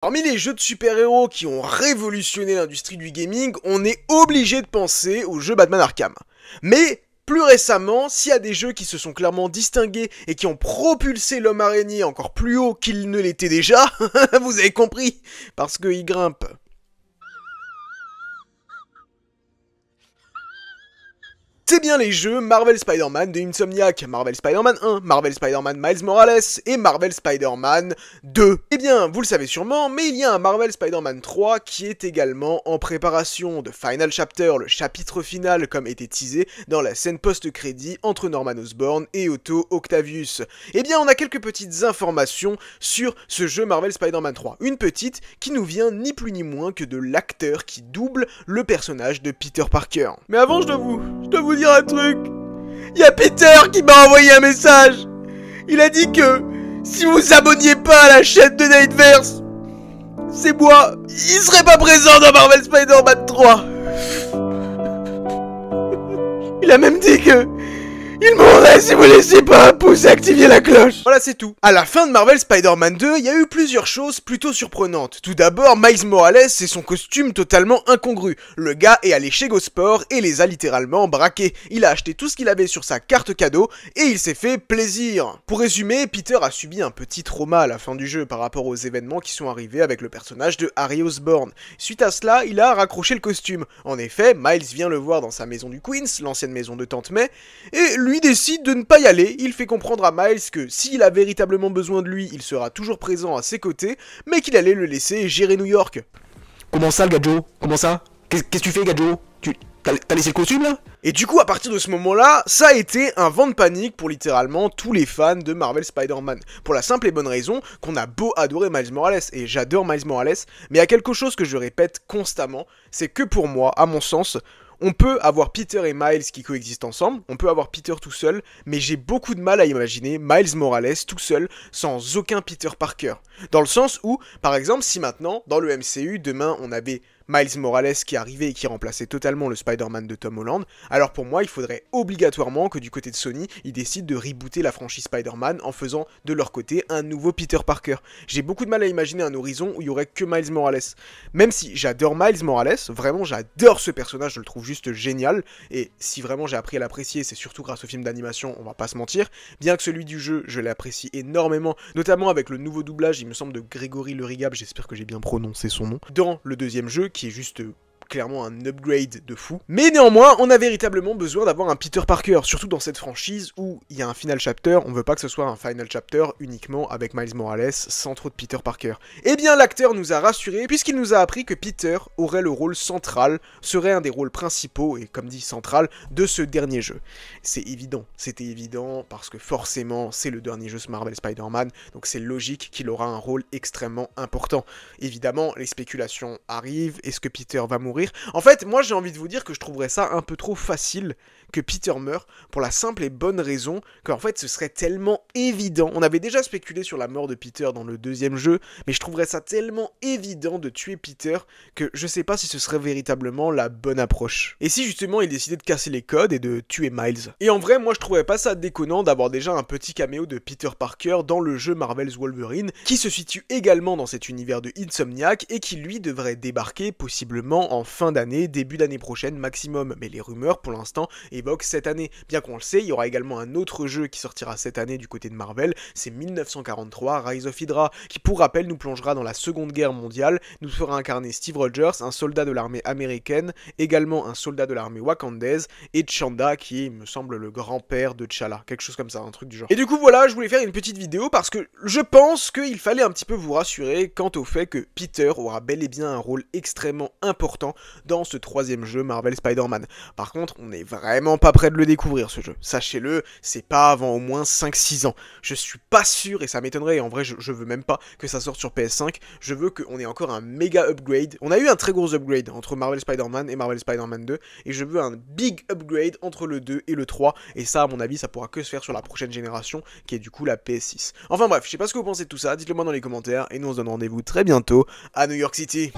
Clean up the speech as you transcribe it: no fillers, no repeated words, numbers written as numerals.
Parmi les jeux de super-héros qui ont révolutionné l'industrie du gaming, on est obligé de penser au jeu Batman Arkham. Mais plus récemment, s'il y a des jeux qui se sont clairement distingués et qui ont propulsé l'homme araignée encore plus haut qu'il ne l'était déjà, vous avez compris, parce qu'il grimpe. C'est bien les jeux Marvel Spider-Man de Insomniac, Marvel Spider-Man 1, Marvel Spider-Man Miles Morales et Marvel Spider-Man 2. Eh bien, vous le savez sûrement, mais il y a un Marvel Spider-Man 3 qui est également en préparation de Final Chapter, le chapitre final comme était teasé dans la scène post-crédit entre Norman Osborn et Otto Octavius. Eh bien, on a quelques petites informations sur ce jeu Marvel Spider-Man 3. Une petite qui nous vient ni plus ni moins que de l'acteur qui double le personnage de Peter Parker. Mais avant, je dois vous dire un truc. Il y a Peter qui m'a envoyé un message. Il a dit que si vous vous abonniez pas à la chaîne de Nightverse, c'est moi. Il serait pas présent dans Marvel Spider-Man 3. Il a même dit que il mourrait si vous laissiez pas un pouce et activiez la cloche. Voilà, c'est tout. À la fin de Marvel Spider-Man 2, il y a eu plusieurs choses plutôt surprenantes. Tout d'abord, Miles Morales et son costume totalement incongru. Le gars est allé chez GoSport et les a littéralement braqués. Il a acheté tout ce qu'il avait sur sa carte cadeau et il s'est fait plaisir. Pour résumer, Peter a subi un petit trauma à la fin du jeu par rapport aux événements qui sont arrivés avec le personnage de Harry Osborn. Suite à cela, il a raccroché le costume. En effet, Miles vient le voir dans sa maison du Queens, l'ancienne maison de Tante May, et lui décide de ne pas y aller. Il fait comprendre à Miles que s'il a véritablement besoin de lui, il sera toujours présent à ses côtés, mais qu'il allait le laisser gérer New York. Comment ça le gadjo? Comment ça? Qu'est-ce que tu fais gadjo? T'as laissé le costume là? Et du coup, à partir de ce moment-là, ça a été un vent de panique pour littéralement tous les fans de Marvel Spider-Man. Pour la simple et bonne raison qu'on a beau adorer Miles Morales, et j'adore Miles Morales, mais il y a quelque chose que je répète constamment, c'est que pour moi, à mon sens, on peut avoir Peter et Miles qui coexistent ensemble, on peut avoir Peter tout seul, mais j'ai beaucoup de mal à imaginer Miles Morales tout seul, sans aucun Peter Parker. Dans le sens où, par exemple, si maintenant, dans le MCU, demain on avait Miles Morales qui arrivait et qui remplaçait totalement le Spider-Man de Tom Holland, alors pour moi il faudrait obligatoirement que du côté de Sony, ils décident de rebooter la franchise Spider-Man en faisant de leur côté un nouveau Peter Parker. J'ai beaucoup de mal à imaginer un horizon où il y aurait que Miles Morales. Même si j'adore Miles Morales, vraiment j'adore ce personnage, je le trouve juste génial, et si vraiment j'ai appris à l'apprécier, c'est surtout grâce au film d'animation, on va pas se mentir, bien que celui du jeu, je l'apprécie énormément, notamment avec le nouveau doublage, il me semble, de Grégory Le Rigab, j'espère que j'ai bien prononcé son nom, dans le deuxième jeu, qui est juste clairement un upgrade de fou. Mais néanmoins, on a véritablement besoin d'avoir un Peter Parker, surtout dans cette franchise où il y a un Final Chapter, on veut pas que ce soit un Final Chapter uniquement avec Miles Morales, sans trop de Peter Parker. Eh bien, l'acteur nous a rassurés, puisqu'il nous a appris que Peter aurait le rôle central, serait un des rôles principaux, et comme dit central, de ce dernier jeu. C'est évident, c'était évident, parce que forcément, c'est le dernier jeu Marvel Spider-Man, donc c'est logique qu'il aura un rôle extrêmement important. Évidemment, les spéculations arrivent, est-ce que Peter va mourir? En fait, moi j'ai envie de vous dire que je trouverais ça un peu trop facile que Peter meure, pour la simple et bonne raison qu'en fait ce serait tellement évident. On avait déjà spéculé sur la mort de Peter dans le deuxième jeu, mais je trouverais ça tellement évident de tuer Peter que je sais pas si ce serait véritablement la bonne approche. Et si justement il décidait de casser les codes et de tuer Miles. Et en vrai, moi je trouverais pas ça déconnant d'avoir déjà un petit caméo de Peter Parker dans le jeu Marvel's Wolverine, qui se situe également dans cet univers de Insomniac et qui lui devrait débarquer possiblement en fin d'année, début d'année prochaine maximum. Mais les rumeurs pour l'instant évoque cette année. Bien qu'on le sait, il y aura également un autre jeu qui sortira cette année du côté de Marvel, c'est 1943 Rise of Hydra, qui pour rappel nous plongera dans la Seconde Guerre mondiale, nous fera incarner Steve Rogers, un soldat de l'armée américaine, également un soldat de l'armée wakandaise, et Chanda qui est, il me semble, le grand-père de T'Challa, quelque chose comme ça, un truc du genre. Et du coup voilà, je voulais faire une petite vidéo parce que je pense qu'il fallait un petit peu vous rassurer quant au fait que Peter aura bel et bien un rôle extrêmement important dans ce troisième jeu Marvel Spider-Man. Par contre, on est vraiment pas prêt de le découvrir ce jeu. Sachez-le, c'est pas avant au moins 5-6 ans. Je suis pas sûr, et ça m'étonnerait, et en vrai je veux même pas que ça sorte sur PS5, je veux qu'on ait encore un méga upgrade. On a eu un très gros upgrade entre Marvel Spider-Man et Marvel Spider-Man 2, et je veux un big upgrade entre le 2 et le 3, et ça à mon avis ça pourra que se faire sur la prochaine génération, qui est du coup la PS6. Enfin bref, je sais pas ce que vous pensez de tout ça, dites-le moi dans les commentaires, et nous on se donne rendez-vous très bientôt à New York City.